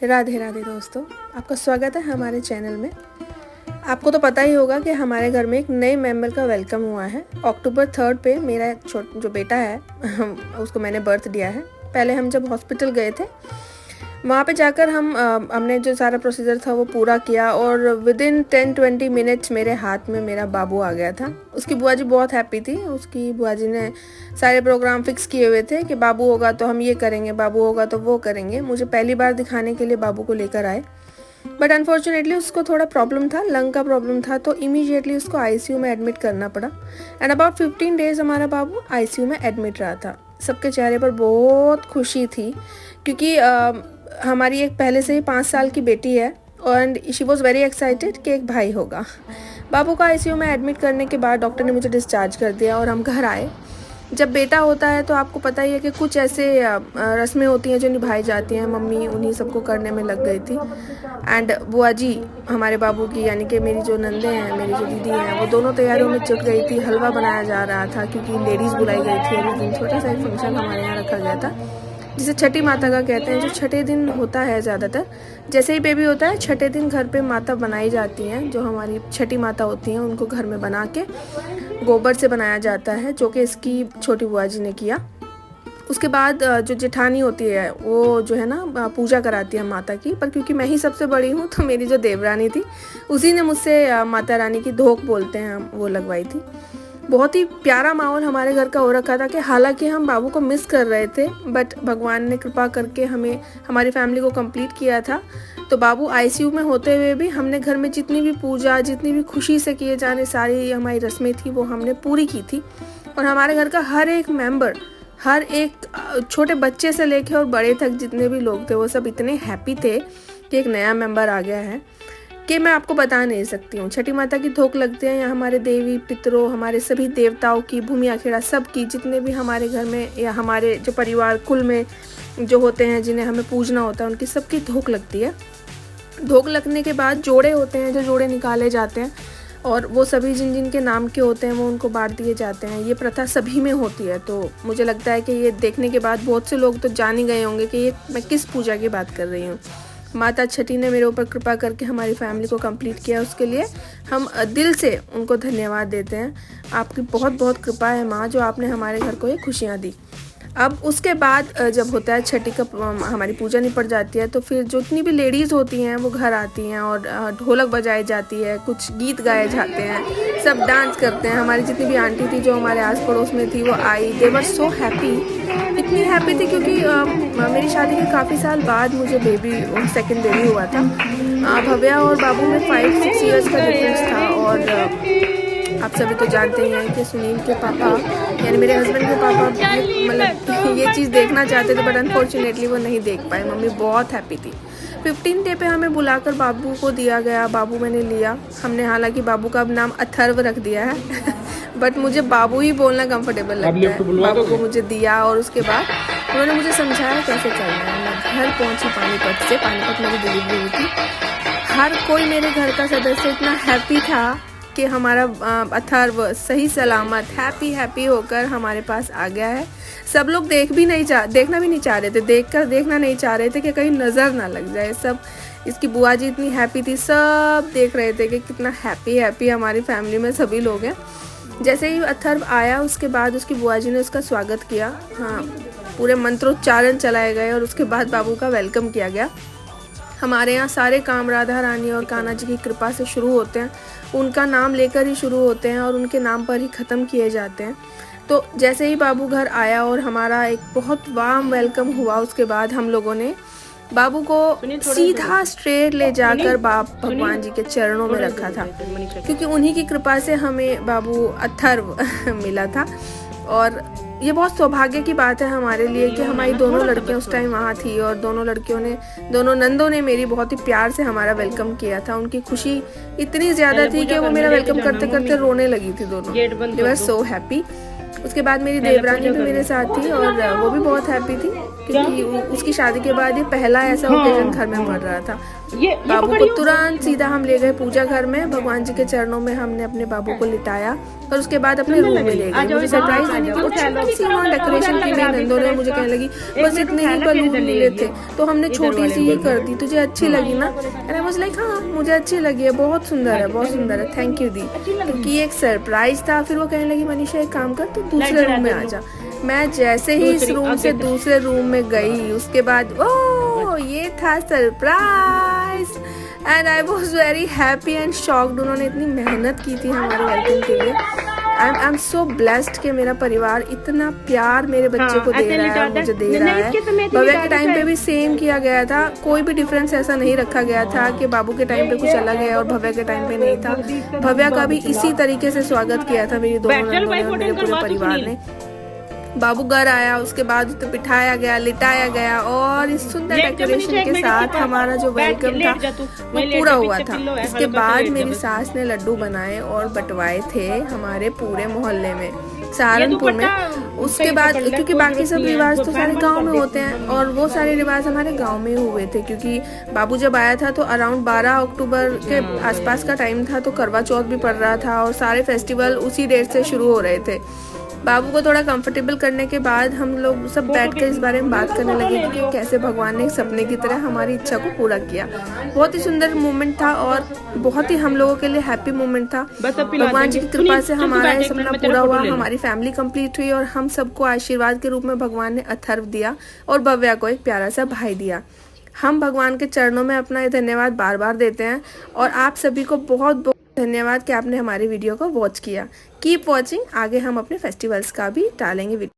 राधे राधे दोस्तों, आपका स्वागत है हमारे चैनल में। आपको तो पता ही होगा कि हमारे घर में एक नए मेंबर का वेलकम हुआ है। अक्टूबर 3 पे मेरा जो बेटा है उसको मैंने बर्थ दिया है। पहले हम जब हॉस्पिटल गए थे वहाँ पे जाकर हमने जो सारा प्रोसीजर था वो पूरा किया और विदिन 10-20 मिनट्स मेरे हाथ में मेरा बाबू आ गया था। उसकी बुआ जी बहुत हैप्पी थी। उसकी बुआ जी ने सारे प्रोग्राम फिक्स किए हुए थे कि बाबू होगा तो हम ये करेंगे, बाबू होगा तो वो करेंगे। मुझे पहली बार दिखाने के लिए बाबू को लेकर आए, बट अनफॉर्चुनेटली उसको थोड़ा प्रॉब्लम था, लंग का प्रॉब्लम था, तो इमीडिएटली उसको आईसीयू में एडमिट करना पड़ा। एंड अबाउट 15 डेज हमारा बाबू आईसीयू में एडमिट रहा था। सबके चेहरे पर बहुत खुशी थी क्योंकि हमारी एक पहले से ही 5 साल की बेटी है and she was very excited कि एक भाई होगा। बाबू को आईसीयू में एडमिट करने के बाद डॉक्टर ने मुझे डिस्चार्ज कर दिया और हम घर आए। जब बेटा होता है तो आपको पता ही है कि कुछ ऐसे रस्में होती हैं जो निभाई जाती हैं। मम्मी उन्हीं सबको करने में लग गई थी एंड बुआ जी हमारे बाबू की, यानी कि मेरी जो नंदे हैं, मेरी जो दीदी हैं, वो दोनों तैयारियों में जुट गई थी। हलवा बनाया जा रहा था क्योंकि लेडीज़ बुलाई गई थी। उस दिन छोटा सा एक फंक्शन हमारे यहाँ रखा गया था जिसे छठी माता का कहते हैं, जो छठे दिन होता है। ज़्यादातर जैसे ही बेबी होता है छठे दिन घर पे माता बनाई जाती हैं। जो हमारी छठी माता होती हैं उनको घर में बना के गोबर से बनाया जाता है, जो कि इसकी छोटी बुआ जी ने किया। उसके बाद जो जेठानी होती है वो जो है ना पूजा कराती है माता की, पर क्योंकि मैं ही सबसे बड़ी हूँ तो मेरी जो देवरानी थी उसी ने मुझसे माता रानी की धोक बोलते हैं वो लगवाई थी। बहुत ही प्यारा माहौल हमारे घर का हो रखा था कि हालांकि हम बाबू को मिस कर रहे थे, बट भगवान ने कृपा करके हमें हमारी फैमिली को कंप्लीट किया था। तो बाबू आईसीयू में होते हुए भी हमने घर में जितनी भी पूजा, जितनी भी खुशी से किए जाने सारी हमारी रस्में थी वो हमने पूरी की थी। और हमारे घर का हर एक मेंबर, हर एक छोटे बच्चे से लेके और बड़े तक जितने भी लोग थे वो सब इतने हैप्पी थे कि एक नया मेंबर आ गया है कि मैं आपको बता नहीं सकती हूँ। छठी माता की धोख लगते हैं या हमारे देवी पितरों, हमारे सभी देवताओं की, भूमि अखेड़ा सब की, जितने भी हमारे घर में या हमारे जो परिवार कुल में जो होते हैं जिन्हें हमें पूजना होता है, उनकी सबकी धोख लगती है। धोख लगने के बाद जोड़े होते हैं, जो जोड़े निकाले जाते हैं और वो सभी जिन जिन के नाम के होते हैं वो उनको बांट दिए जाते हैं। ये प्रथा सभी में होती है। तो मुझे लगता है कि ये देखने के बाद बहुत से लोग तो जान ही गए होंगे कि ये मैं किस पूजा की बात कर रही हूँ। माता छठी ने मेरे ऊपर कृपा करके हमारी फैमिली को कंप्लीट किया, उसके लिए हम दिल से उनको धन्यवाद देते हैं। आपकी बहुत बहुत कृपा है माँ, जो आपने हमारे घर को ये खुशियाँ दी। अब उसके बाद जब होता है छठी का हमारी पूजा निपट जाती है तो फिर जितनी भी लेडीज़ होती हैं वो घर आती हैं और ढोलक बजाई जाती है, कुछ गीत गाए जाते हैं, सब डांस करते हैं। हमारी जितनी भी आंटी थी जो हमारे आस पड़ोस में थी वो आई। दे वर सो हैप्पी, इतनी हैप्पी थी क्योंकि मेरी शादी के काफ़ी साल बाद मुझे सेकंड बेबी हुआ था। भव्या और बाबू में 5-6 ईयर्स का डिफरेंस था। और आप सभी तो जानते ही हैं कि सुनील के पापा यानी मेरे हस्बैंड के पापा मतलब ये चीज़ देखना चाहते थे, बट अनफॉर्चुनेटली वो नहीं देख पाए। मम्मी बहुत हैप्पी थी। 15 डे पे हमें बुलाकर बाबू को दिया गया। बाबू मैंने लिया। हमने हालांकि बाबू का अब नाम अथर्व रख दिया है बट मुझे बाबू ही बोलना कंफर्टेबल लगता है। बाबू को मुझे दिया और उसके बाद उन्होंने मुझे समझाया कैसे चलना है। मैं घर पहुँची पानीपत से, पानीपत मेरी डिलीवरी हुई थी। हर कोई मेरे घर का सदस्य इतना हैप्पी था कि हमारा अथर्व सही सलामत हैप्पी होकर हमारे पास आ गया है। सब लोग देखना भी नहीं चाह रहे थे, देखना नहीं चाह रहे थे कि कहीं नज़र ना लग जाए। सब इसकी बुआ जी इतनी हैप्पी थी, सब देख रहे थे कि कितना हैप्पी हमारी फैमिली में सभी लोग हैं। जैसे ही अथर्व आया उसके बाद उसकी बुआ जी ने उसका स्वागत किया। हाँ, पूरे मंत्रोच्चारण चलाए गए और उसके बाद बाबू का वेलकम किया गया। हमारे यहाँ सारे काम राधा रानी और कान्हा जी की कृपा से शुरू होते हैं, उनका नाम लेकर ही शुरू होते हैं और उनके नाम पर ही ख़त्म किए जाते हैं। तो जैसे ही बाबू घर आया और हमारा एक बहुत वार्म वेलकम हुआ, उसके बाद हम लोगों ने बाबू को सीधा स्ट्रेट ले जाकर भगवान जी के चरणों में रखा था, क्योंकि उन्हीं की कृपा से हमें बाबू अथर्व मिला था। और ये बहुत सौभाग्य की बात है हमारे लिए कि हमारी दोनों लड़कियां उस टाइम वहाँ थी और दोनों नंदों ने मेरी बहुत ही प्यार से हमारा वेलकम किया था। उनकी खुशी इतनी ज़्यादा थी कि वो मेरा वेलकम करते करते रोने लगी थी दोनों। दे वर सो हैप्पी। उसके बाद मेरी देवरानी भी मेरे साथ थी और वो भी बहुत हैप्पी थी क्योंकि उसकी शादी के बाद ये पहला ऐसा ओकेजन घर में पड़ रहा था। बाबू को तुरंत सीधा हम ले गए पूजा घर में, भगवान जी के चरणों में हमने अपने बाबू को लिटाया और उसके बाद अपने रूम में ले गए। मुझे सरप्राइज देने के छोटी सी वहाँ डेकोरेशन की मेरी नंदों ने मुझे कहने लगी बस इतने ही बलून मिले थे तो हमने छोटी सी ही कर दी, तुझे अच्छी लगी ना? एंड आई वाज लाइक हाँ मुझे अच्छी लगी है, बहुत सुंदर है, बहुत सुंदर है, थैंक यू दी, क्योंकि एक सरप्राइज था। फिर वो कहने लगी मनीषा एक काम कर तू दूसरे रूम में आ जा। मैं जैसे ही इस रूम से दूसरे रूम में गई उसके बाद ओह ये था surprise and I was very happy and shocked. उन्होंने इतनी मेहनत की थी हमारे वेलकम के लिए। आई एम सो ब्लेस्ड कि मेरा परिवार इतना प्यार मेरे बच्चे को दे रहा है, मुझे दे रहा है। भव्या के टाइम पे भी सेम किया गया था, कोई भी डिफरेंस ऐसा नहीं रखा गया था कि बाबू के टाइम पे कुछ अलग है और भव्या के टाइम पे नहीं था। भव्या का भी इसी तरीके से स्वागत किया था मेरी दोनों नंदों ने, मेरे पूरे परिवार ने। बाबू घर आया, उसके बाद उसे बिठाया गया, लिटाया गया और इस सुंदर डेकोरेशन के साथ हमारा जो वेलकम था वो पूरा हुआ था। इसके बाद मेरी सास ने लड्डू बनाए और बंटवाए थे हमारे पूरे मोहल्ले में, सहारनपुर में। उसके बाद क्योंकि बाकी सब रिवाज तो सारे गांव में होते हैं और वो सारे रिवाज हमारे गांव में हुए थे, क्योंकि बाबू जब आया था तो अराउंड 12 अक्टूबर के आसपास का टाइम था, तो करवा चौथ भी पड़ रहा था और सारे फेस्टिवल उसी डेट से शुरू हो रहे थे। बाबू को थोड़ा कंफर्टेबल करने के बाद हम लोग सब बैठकर इस बारे में बात करने लगे कि कैसे भगवान ने एक सपने की तरह हमारी इच्छा को पूरा किया। बहुत ही सुंदर मोमेंट था और बहुत ही हम लोगों के लिए हैप्पी मोमेंट था। भगवान जी की कृपा से हमारा ये सपना पूरा हुआ, हमारी फैमिली कंप्लीट हुई और हम सबको आशीर्वाद के रूप में भगवान ने अथर्व दिया और भव्या को एक प्यारा सा भाई दिया। हम भगवान के चरणों में अपना ये धन्यवाद बार बार देते हैं और आप सभी को बहुत बहुत धन्यवाद कि आपने हमारी वीडियो को वॉच किया। कीप वॉचिंग, आगे हम अपने फेस्टिवल्स का भी डालेंगे वीडियो।